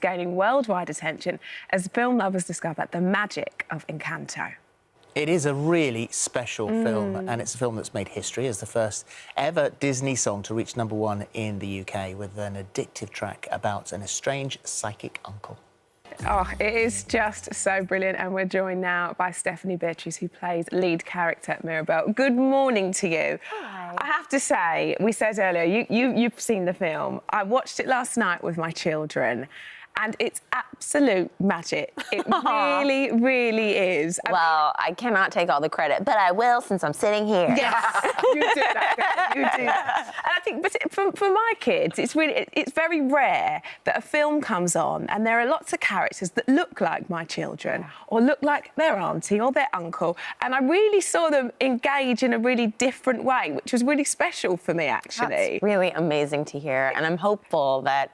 gaining worldwide attention as film lovers discover the magic of Encanto. It is a really special film, and it's a film that's made history as the first ever Disney song to reach #1 in the UK with an addictive track about an estranged psychic uncle. Oh, it is just so brilliant, and we're joined now by Stephanie Beatriz, who plays lead character Mirabel. Good morning to you. Hi. I have to say, we said earlier, you've seen the film. I watched it last night with my children, and it's absolute magic. It really, really is. I cannot take all the credit, but I will since I'm sitting here. Yes, you do that, girl. You do that. And I think, but for my kids, it's very rare that a film comes on and there are lots of characters that look like my children or look like their auntie or their uncle, and I really saw them engage in a really different way, which was really special for me, actually. That's really amazing to hear, and I'm hopeful that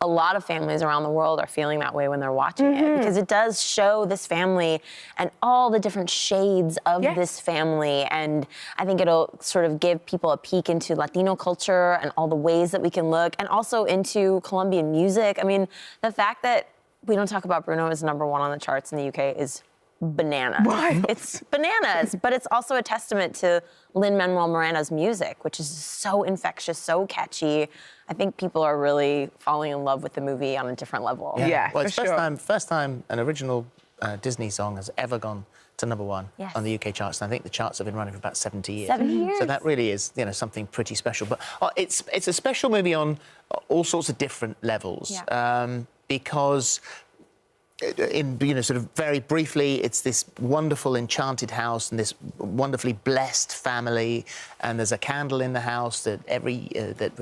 a lot of families around the world are feeling that way when they're watching it, because it does show this family and all the different shades of this family. And I think it'll sort of give people a peek into Latino culture and all the ways that we can look, and also into Colombian music. I mean, the fact that we don't talk about Bruno as #1 on the charts in the UK is bananas. Why? It's bananas, but it's also a testament to Lin-Manuel Miranda's music, which is so infectious, so catchy. I think people are really falling in love with the movie on a different level. Yeah, well, it's for sure. first time an original Disney song has ever gone to #1 on the UK charts, and I think the charts have been running for about 70 years. 70 years. So that really is, something pretty special. But it's a special movie on all sorts of different levels, because sort of very briefly, it's this wonderful enchanted house and this wonderfully blessed family, and there's a candle in the house that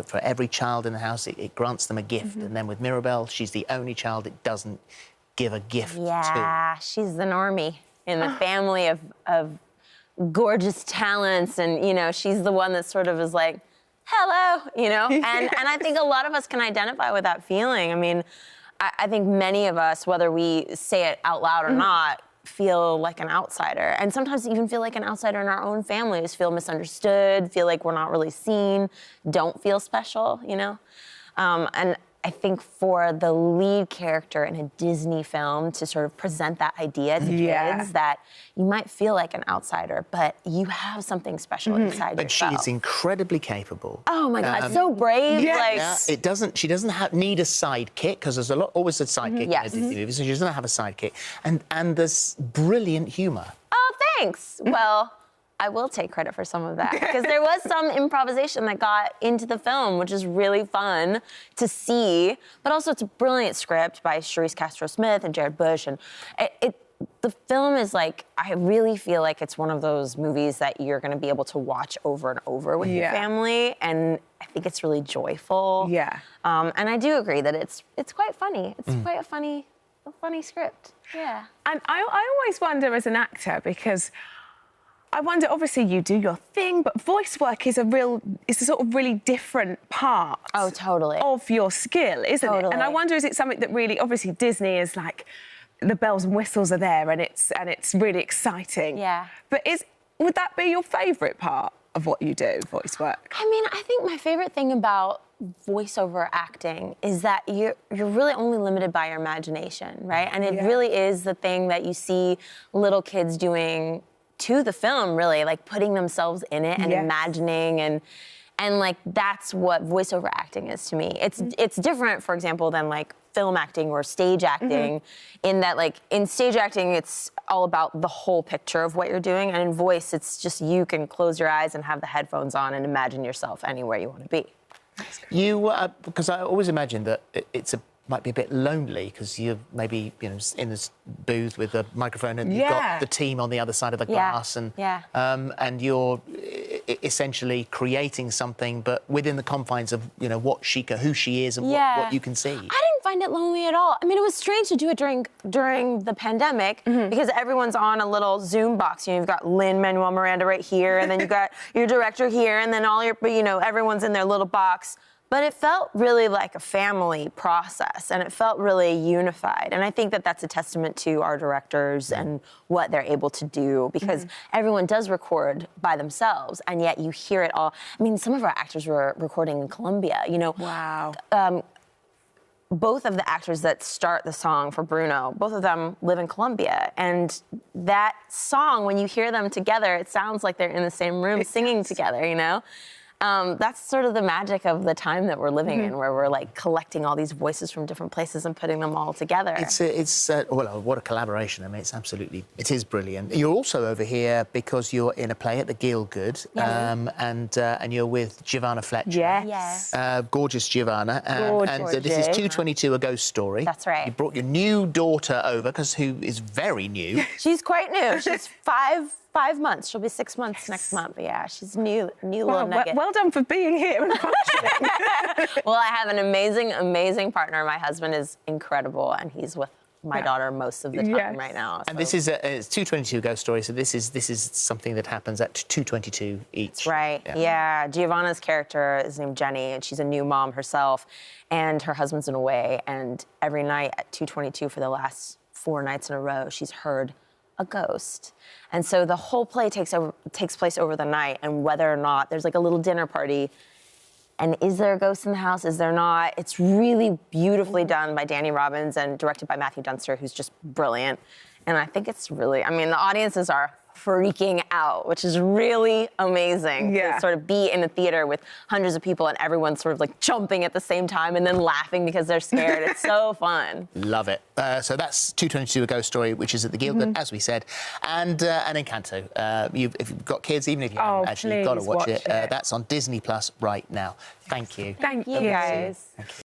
for every child in the house, it grants them a gift. And then with Mirabel, she's the only child it doesn't give a gift to. Yeah, she's the normie in the family of gorgeous talents, and she's the one that sort of is like, hello, and I think a lot of us can identify with that feeling. I mean, I think many of us, whether we say it out loud or not, feel like an outsider, and sometimes even feel like an outsider in our own families, feel misunderstood, feel like we're not really seen, don't feel special, And I think for the lead character in a Disney film to sort of present that idea to kids, that you might feel like an outsider, but you have something special inside yourself. But she is incredibly capable. Oh my God, so brave. She doesn't need a sidekick, because there's always a sidekick in a Disney movie, so she doesn't have a sidekick. And there's brilliant humour. Oh, thanks. Well, I will take credit for some of that, because there was some improvisation that got into the film, which is really fun to see. But also, it's a brilliant script by Charisse Castro-Smith and Jared Bush, and the film is like, I really feel like it's one of those movies that you're going to be able to watch over and over with your family, and I think it's really joyful. Yeah. And I do agree that it's quite funny. It's quite a funny script. Yeah. And I always wonder as an actor, because I wonder, obviously you do your thing, but voice work is a sort of really different part. Oh, totally. Of your skill, isn't it? And I wonder, is it something that really, obviously Disney is like, the bells and whistles are there, and it's really exciting. Yeah. But would that be your favourite part of what you do, voice work? I mean, I think my favorite thing about voiceover acting is that you're really only limited by your imagination, right? And it really is the thing that you see little kids doing to the film, really, like putting themselves in it and imagining, and like that's what voiceover acting is to me. It's different, for example, than like film acting or stage acting, in that like in stage acting it's all about the whole picture of what you're doing, and in voice it's just you can close your eyes and have the headphones on and imagine yourself anywhere you want to be. Because I always imagine that might be a bit lonely, because you're maybe in this booth with a microphone, and you've got the team on the other side of the glass, and you're essentially creating something, but within the confines of who she is and what you can see. I didn't find it lonely at all. I mean, it was strange to do it during the pandemic, because everyone's on a little Zoom box. You've got Lin-Manuel Miranda right here, and then you've got your director here, and then everyone's in their little box. But it felt really like a family process, and it felt really unified. And I think that that's a testament to our directors and what they're able to do, because everyone does record by themselves, and yet you hear it all. I mean, some of our actors were recording in Colombia, Wow. both of the actors that start the song for Bruno, both of them live in Colombia. And that song, when you hear them together, it sounds like they're in the same room singing together, you know? That's sort of the magic of the time that we're living in, where we're like collecting all these voices from different places and putting them all together. Well, what a collaboration. I mean, it is brilliant. You're also over here because you're in a play at the Gielgud, and you're with Giovanna Fletcher. Yes. Gorgeous Giovanna. And this is 222, A Ghost Story. That's right. You brought your new daughter over, who is very new. She's quite new. She's 5 months. She'll be 6 months next month. But yeah, she's new little nugget. Well done for being here and functioning. Well, I have an amazing partner. My husband is incredible, and he's with my daughter most of the time right now. And this is it's 222 Ghost Story, so this is something that happens at 222 each. That's right. Yeah. Giovanna's character is named Jenny, and she's a new mom herself, and her husband's been away. And every night at 222 for the last 4 nights in a row, she's heard a ghost. And so the whole play takes place over the night, and whether or not there's like a little dinner party, and is there a ghost in the house, is there not? It's really beautifully done by Danny Robbins and directed by Matthew Dunster, who's just brilliant. And I think it's really, I mean, the audiences are freaking out, which is really amazing. To sort of be in a theater with hundreds of people and everyone sort of like jumping at the same time and then laughing because they're scared. It's so fun. Love it. So that's 222 A Ghost Story, which is at the Gielgud, as we said, and Encanto. If you've got kids, even if you haven't, actually, you've got to watch it. That's on Disney Plus right now. Thank you. Thank you, guys. Thank you.